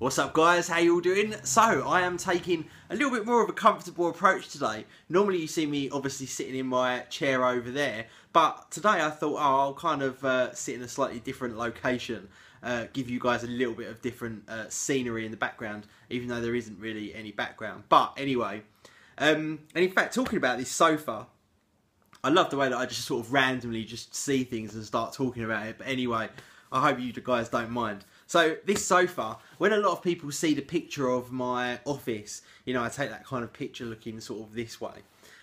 What's up guys, how you all doing? So, I am taking a little bit more of a comfortable approach today. Normally you see me obviously sitting in my chair over there, but today I thought I'll kind of sit in a slightly different location, give you guys a little bit of different scenery in the background, even though there isn't really any background. But anyway, and in fact talking about this sofa, I love the way that I just sort of randomly just see things and start talking about it, but anyway, I hope you guys don't mind. So this sofa, when a lot of people see the picture of my office, you know, I take that kind of picture looking sort of this way.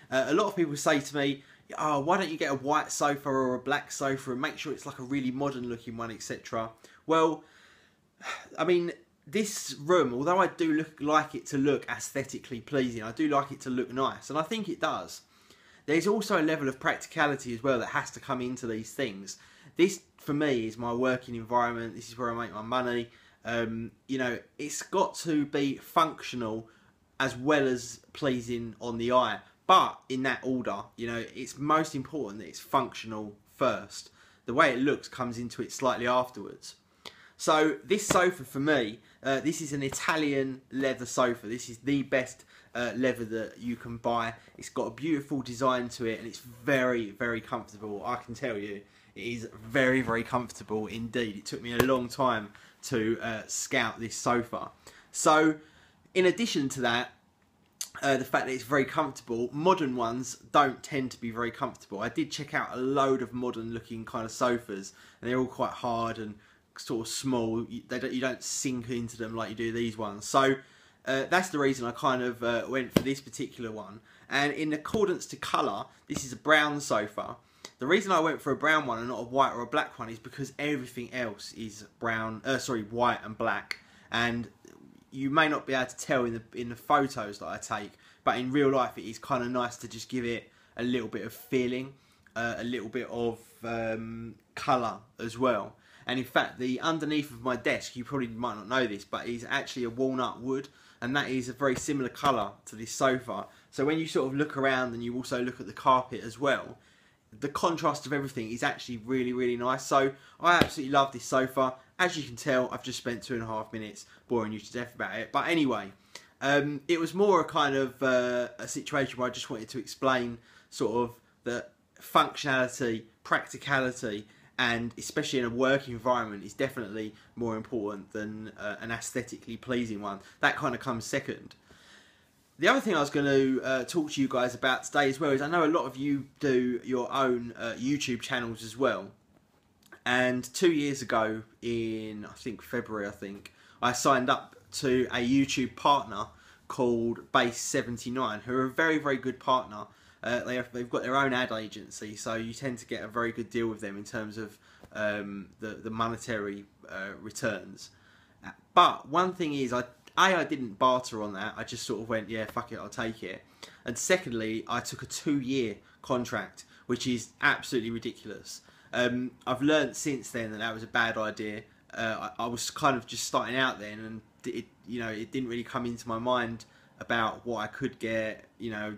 A lot of people say to me, oh, why don't you get a white sofa or a black sofa and make sure it's like a really modern looking one, etc. Well, I mean, this room, although I do like it to look aesthetically pleasing, I do like it to look nice, and I think it does. There's also a level of practicality as well that has to come into these things. This, for me, is my working environment. This is where I make my money. You know, it's got to be functional as well as pleasing on the eye. But in that order, you know, it's most important that it's functional first. The way it looks comes into it slightly afterwards. So this sofa for me, this is an Italian leather sofa. This is the best leather that you can buy. It's got a beautiful design to it and it's very, very comfortable. I can tell you, it is very, very comfortable indeed. It took me a long time to scout this sofa. So in addition to that, the fact that it's very comfortable, modern ones don't tend to be very comfortable. I did check out a load of modern looking kind of sofas and they're all quite hard and sort of small. You don't sink into them like you do these ones. So that's the reason I kind of went for this particular one. And in accordance to colour, this is a brown sofa. The reason I went for a brown one and not a white or a black one is because everything else is brown, white and black. And you may not be able to tell in the photos that I take, but in real life it is kind of nice to just give it a little bit of feeling, a little bit of colour as well. And in fact, the underneath of my desk, you probably might not know this, but is actually a walnut wood, and that is a very similar colour to this sofa. So when you sort of look around and you also look at the carpet as well, the contrast of everything is actually really, really nice. So I absolutely love this sofa. As you can tell, I've just spent 2.5 minutes boring you to death about it. But anyway, it was more a kind of a situation where I just wanted to explain sort of the functionality, practicality, and especially in a work environment is definitely more important than an aesthetically pleasing one. That kind of comes second. The other thing I was going to talk to you guys about today as well is I know a lot of you do your own YouTube channels as well. And 2 years ago in, I think February, I signed up to a YouTube partner called Base79, who are a very, very good partner. They've got their own ad agency, so you tend to get a very good deal with them in terms of the monetary returns. But one thing is, I didn't barter on that. I just sort of went, yeah, fuck it, I'll take it. And secondly, I took a 2-year contract, which is absolutely ridiculous. I've learned since then that was a bad idea. I was kind of just starting out then, and it didn't really come into my mind about what I could get,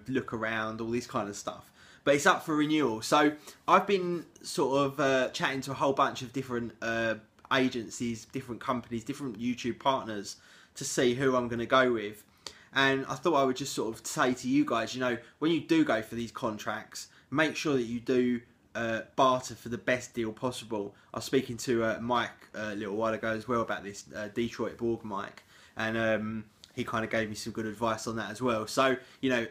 look around, all this kind of stuff. But it's up for renewal. So I've been sort of chatting to a whole bunch of different agencies, different companies, different YouTube partners to see who I'm going to go with. And I thought I would just sort of say to you guys, when you do go for these contracts, make sure that you do barter for the best deal possible. I was speaking to Mike a little while ago as well about this, Detroit Borg Mike, and he kind of gave me some good advice on that as well. So,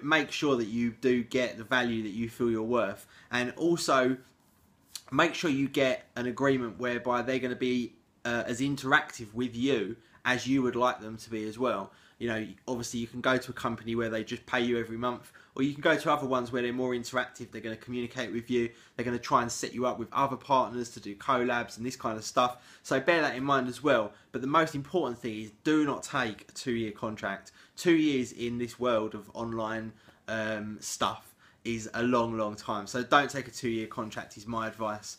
make sure that you do get the value that you feel you're worth, and also make sure you get an agreement whereby they're going to be as interactive with you as you would like them to be as well. Obviously you can go to a company where they just pay you every month, or you can go to other ones where they're more interactive. They're going to communicate with you. They're going to try and set you up with other partners to do collabs and this kind of stuff. So bear that in mind as well. But the most important thing is, do not take a 2-year contract. 2 years in this world of online stuff is a long, long time. So don't take a 2-year contract is my advice.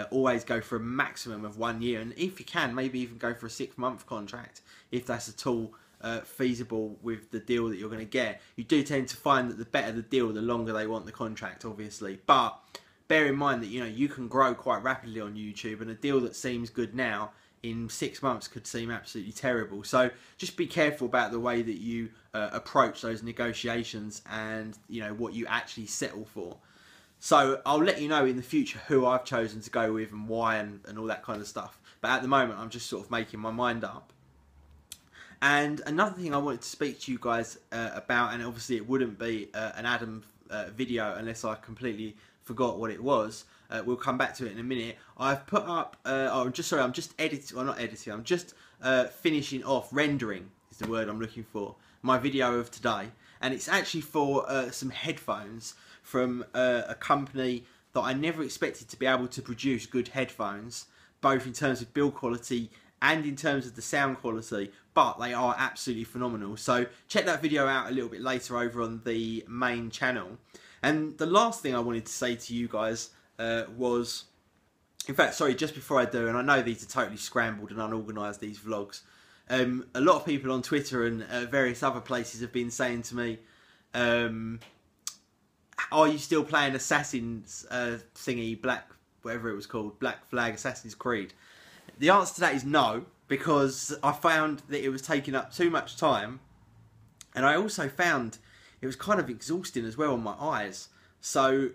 Always go for a maximum of 1 year, and if you can, maybe even go for a 6-month contract if that's at all feasible with the deal that you're going to get. You do tend to find that the better the deal, the longer they want the contract, obviously. But bear in mind that you can grow quite rapidly on YouTube, and a deal that seems good now in 6 months could seem absolutely terrible. So just be careful about the way that you approach those negotiations, and what you actually settle for. So I'll let you know in the future who I've chosen to go with and why, and all that kind of stuff. But at the moment, I'm just sort of making my mind up. And another thing I wanted to speak to you guys about, and obviously it wouldn't be an Adam video unless I completely forgot what it was. We'll come back to it in a minute. I've put up, I'm just editing, well, not editing, I'm just finishing off, rendering is the word I'm looking for, my video of today. And it's actually for some headphones from a company that I never expected to be able to produce good headphones, both in terms of build quality and in terms of the sound quality, but they are absolutely phenomenal. So check that video out a little bit later over on the main channel. And the last thing I wanted to say to you guys was, in fact, sorry, just before I do, and I know these are totally scrambled and unorganised, these vlogs, a lot of people on Twitter and various other places have been saying to me, are you still playing Assassin's thingy, whatever it was called, Black Flag Assassin's Creed? The answer to that is no, because I found that it was taking up too much time, and I also found it was kind of exhausting as well on my eyes. So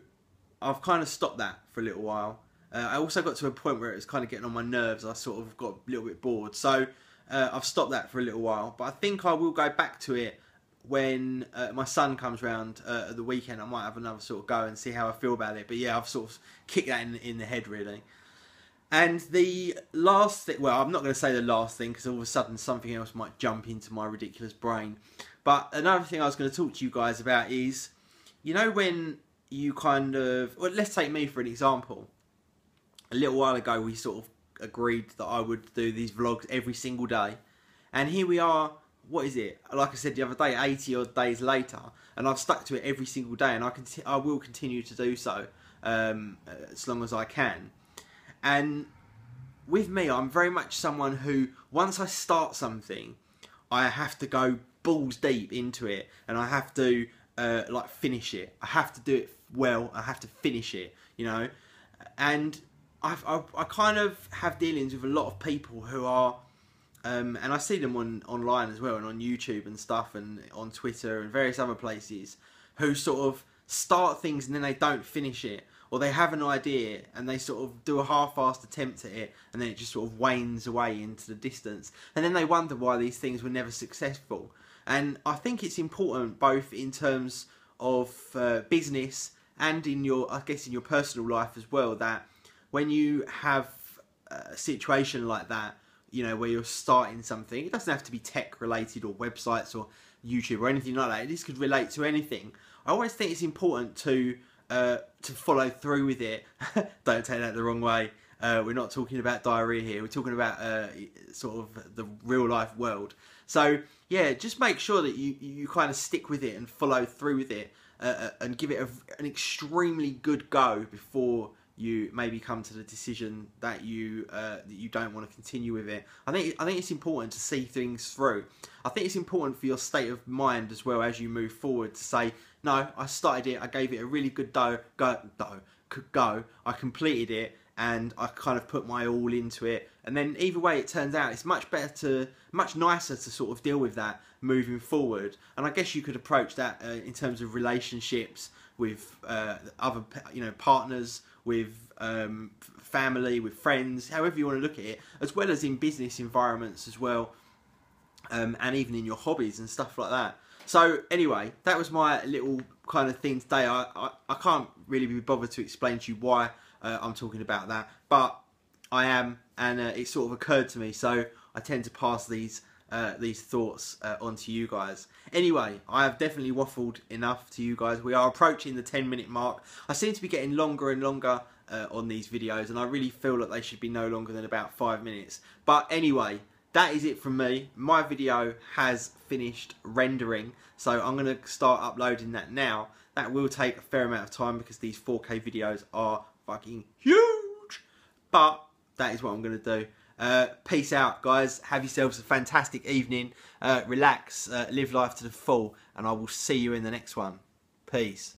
I've kind of stopped that for a little while. I also got to a point where it was kind of getting on my nerves. I sort of got a little bit bored. So I've stopped that for a little while. But I think I will go back to it when my son comes round at the weekend. I might have another sort of go and see how I feel about it. But yeah, I've sort of kicked that in the head, really. And the last thing, well, I'm not going to say the last thing, because all of a sudden something else might jump into my ridiculous brain. But another thing I was going to talk to you guys about is, when you kind of, well, let's take me for an example. A little while ago, we sort of agreed that I would do these vlogs every single day. And here we are, what is it? Like I said the other day, 80 odd days later, and I've stuck to it every single day, and I will continue to do so as long as I can. And with me, I'm very much someone who, once I start something, I have to go balls deep into it, and I have to like finish it. I have to do it well. I have to finish it, And I kind of have dealings with a lot of people who are, and I see them online as well, and on YouTube and stuff, and on Twitter and various other places, who sort of start things and then they don't finish it. Or they have an idea and they sort of do a half-assed attempt at it, and then it just sort of wanes away into the distance. And then they wonder why these things were never successful. And I think it's important, both in terms of business and in your, I guess, in your personal life as well, that when you have a situation like that, where you're starting something, it doesn't have to be tech related or websites or YouTube or anything like that. This could relate to anything. I always think it's important to follow through with it. Don't take that the wrong way. We're not talking about diarrhea here. We're talking about sort of the real life world. So yeah, just make sure that you kind of stick with it and follow through with it, and give it an extremely good go before you maybe come to the decision that you don't want to continue with it. I think it's important to see things through. I think it's important for your state of mind as well as you move forward to say, no, I started it, I gave it a really good go, I completed it, and I kind of put my all into it. And then either way it turns out, it's much nicer to sort of deal with that moving forward. And I guess you could approach that in terms of relationships with other, partners, with family, with friends, however you want to look at it, as well as in business environments as well, and even in your hobbies and stuff like that. So anyway, that was my little kind of thing today. I can't really be bothered to explain to you why I'm talking about that, but I am, and it sort of occurred to me, so I tend to pass these thoughts on to you guys. Anyway, I have definitely waffled enough to you guys. We are approaching the 10-minute mark. I seem to be getting longer and longer on these videos, and I really feel that they should be no longer than about 5 minutes. But anyway, that is it from me. My video has finished rendering, so I'm going to start uploading that now. That will take a fair amount of time because these 4K videos are fucking huge, but that is what I'm going to do. Peace out, guys. Have yourselves a fantastic evening. Relax, live life to the full, and I will see you in the next one. Peace.